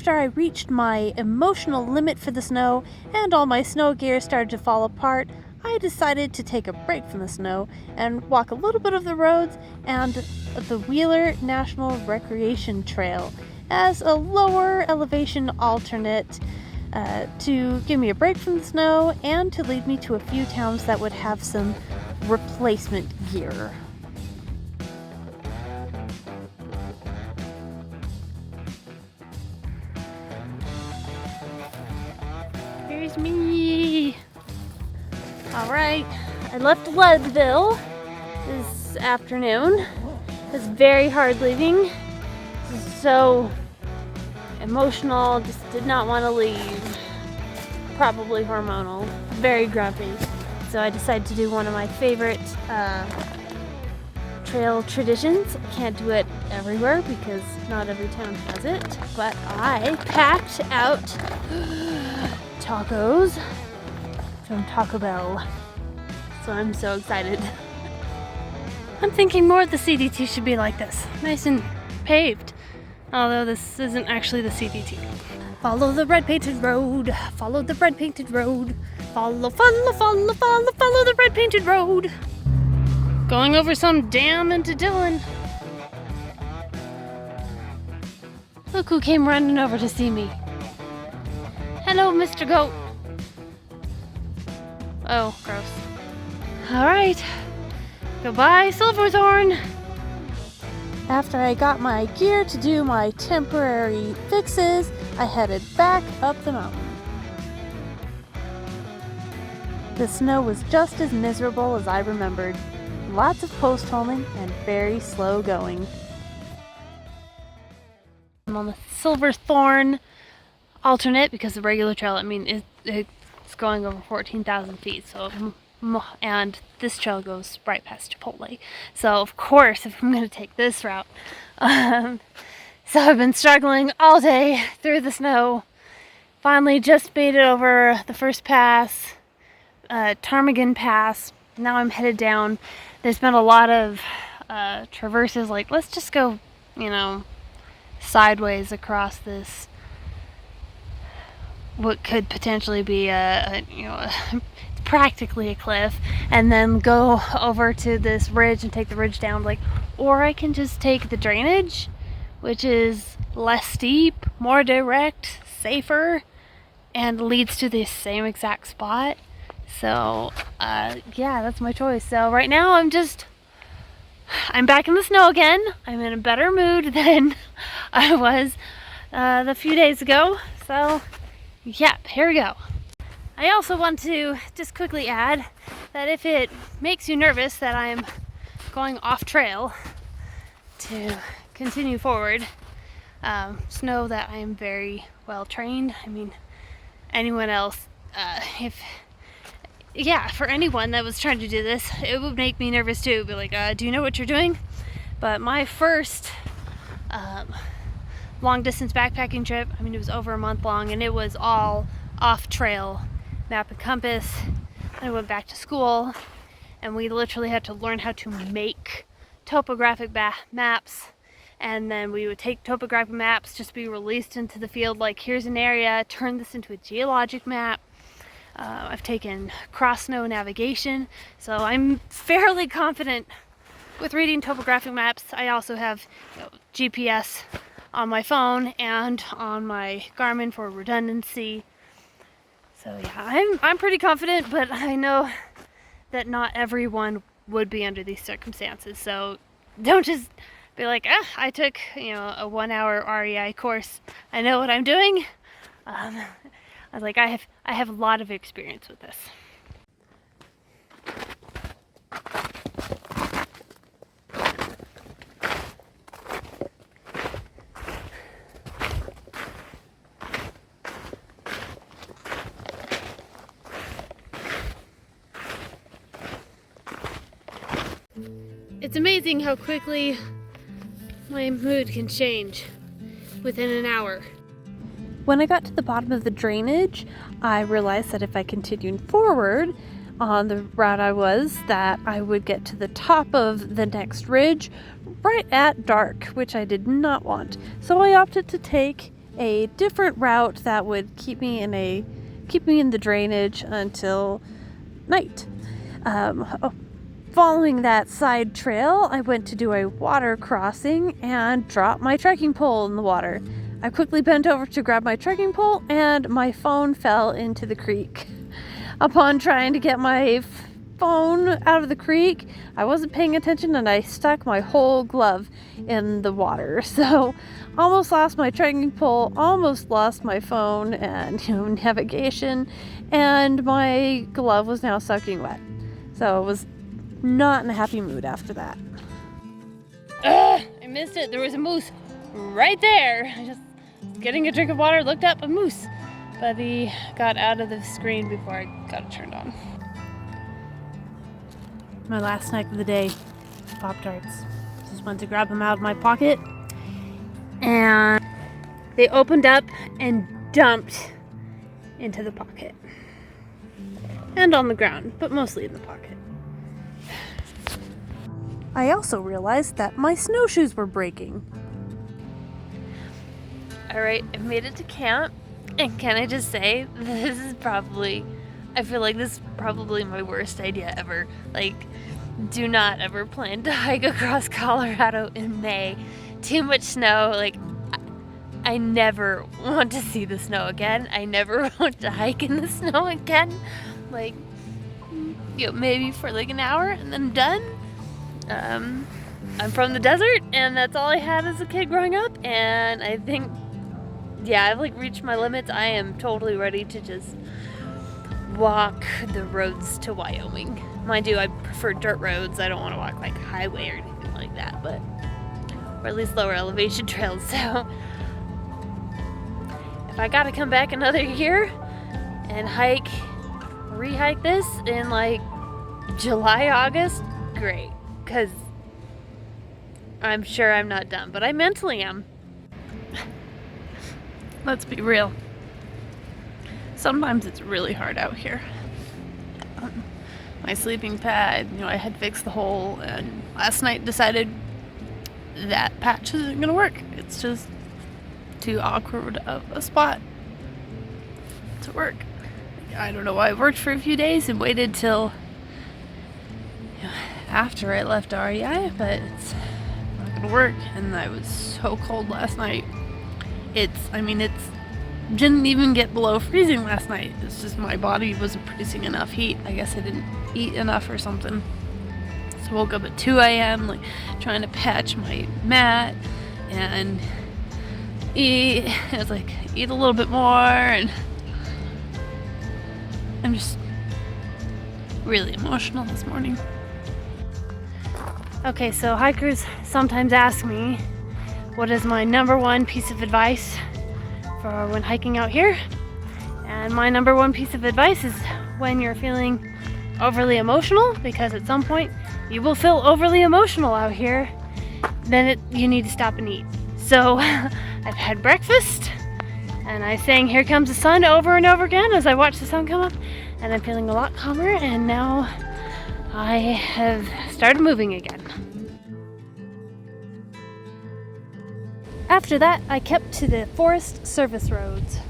after I reached my emotional limit for the snow and all my snow gear started to fall apart, I decided to take a break from the snow and walk a little bit of the roads and the Wheeler National Recreation Trail as a lower elevation alternate to give me a break from the snow and to lead me to a few towns that would have some replacement gear. Here's me! Alright, I left Leadville this afternoon. It was very hard leaving. So emotional, just did not want to leave. Probably hormonal, very grumpy. So I decided to do one of my favorite trail traditions. I can't do it everywhere because not every town has it, but I packed out tacos from Taco Bell. So I'm so excited. I'm thinking more of the CDT should be like this, nice and paved. Although this isn't actually the CDT. Follow the red painted road, follow the red painted road, follow the red painted road. Going over some dam into Dillon. Look who came running over to see me. Hello, Mr. Goat. Oh, gross. Alright, goodbye, Silverthorne. After I got my gear to do my temporary fixes, I headed back up the mountain. The snow was just as miserable as I remembered. Lots of post-homing and very slow going. I'm on the Silverthorne alternate because the regular trail, it's going over 14,000 feet, so and this trail goes right past Chipotle. So of course, if I'm going to take this route, so I've been struggling all day through the snow. Finally, just made it over the first pass, Ptarmigan Pass. Now I'm headed down. There's been a lot of traverses. Like, let's just go, sideways across this. What could potentially be practically a cliff, and then go over to this ridge and take the ridge down, or I can just take the drainage, which is less steep, more direct, safer, and leads to the same exact spot. So yeah, that's my choice. So right now I'm back in the snow again. I'm in a better mood than I was the few days ago. So yeah, here we go. I also want to just quickly add that if it makes you nervous that I'm going off trail to continue forward, just know that I am very well trained. Anyone else, for anyone that was trying to do this, it would make me nervous too. Be like, do you know what you're doing? But my first long distance backpacking trip, it was over a month long, and it was all off trail, map and compass. I went back to school and we literally had to learn how to make topographic maps, and then we would take topographic maps, just be released into the field, like, here's an area, turn this into a geologic map. I've taken cross snow navigation, so I'm fairly confident with reading topographic maps. I also have GPS on my phone and on my Garmin for redundancy. So yeah, I'm pretty confident, but I know that not everyone would be under these circumstances. So don't just be like, I took a 1 hour REI course, I know what I'm doing. I have a lot of experience with this. It's amazing how quickly my mood can change within an hour. When I got to the bottom of the drainage, I realized that if I continued forward on the route I was, that I would get to the top of the next ridge right at dark, which I did not want. So I opted to take a different route that would keep me in the drainage until night. Following that side trail, I went to do a water crossing and dropped my trekking pole in the water. I quickly bent over to grab my trekking pole and my phone fell into the creek. Upon trying to get my phone out of the creek, I wasn't paying attention and I stuck my whole glove in the water. So almost lost my trekking pole, almost lost my phone and navigation, and my glove was now soaking wet. So it was not in a happy mood after that. I missed it. There was a moose right there. I just was getting a drink of water, looked up, a moose. But he got out of the screen before I got it turned on. My last snack of the day, Pop-Tarts. Just went to grab them out of my pocket and they opened up and dumped into the pocket. And on the ground, but mostly in the pocket. I also realized that my snowshoes were breaking. Alright, I've made it to camp, and can I just say, I feel like this is probably my worst idea ever. Like, do not ever plan to hike across Colorado in May. Too much snow, like, I never want to see the snow again. I never want to hike in the snow again. Like, maybe for like an hour and then done. I'm from the desert and that's all I had as a kid growing up, and I think, I've like reached my limits. I am totally ready to just walk the roads to Wyoming. Mind you, I prefer dirt roads. I don't want to walk like highway or anything like that, or at least lower elevation trails. So if I gotta come back another year and re-hike this in like July, August, great. Because I'm sure I'm not done, but I mentally am. Let's be real. Sometimes it's really hard out here. My sleeping pad, I had fixed the hole, and last night decided that patch isn't gonna work. It's just too awkward of a spot to work. I don't know why it worked for a few days and waited till after I left REI, but it's not gonna work. And I was so cold last night. It didn't even get below freezing last night. It's just my body wasn't producing enough heat. I guess I didn't eat enough or something. So I woke up at 2 a.m. like trying to patch my mat and eat. I was like, eat a little bit more, and I'm just really emotional this morning. Okay, so hikers sometimes ask me what is my number one piece of advice for when hiking out here. And my number one piece of advice is when you're feeling overly emotional, because at some point you will feel overly emotional out here, then you need to stop and eat. So I've had breakfast and I sang "Here Comes the Sun" over and over again as I watch the sun come up, and I'm feeling a lot calmer, and now I have started moving again. After that, I kept to the forest service roads.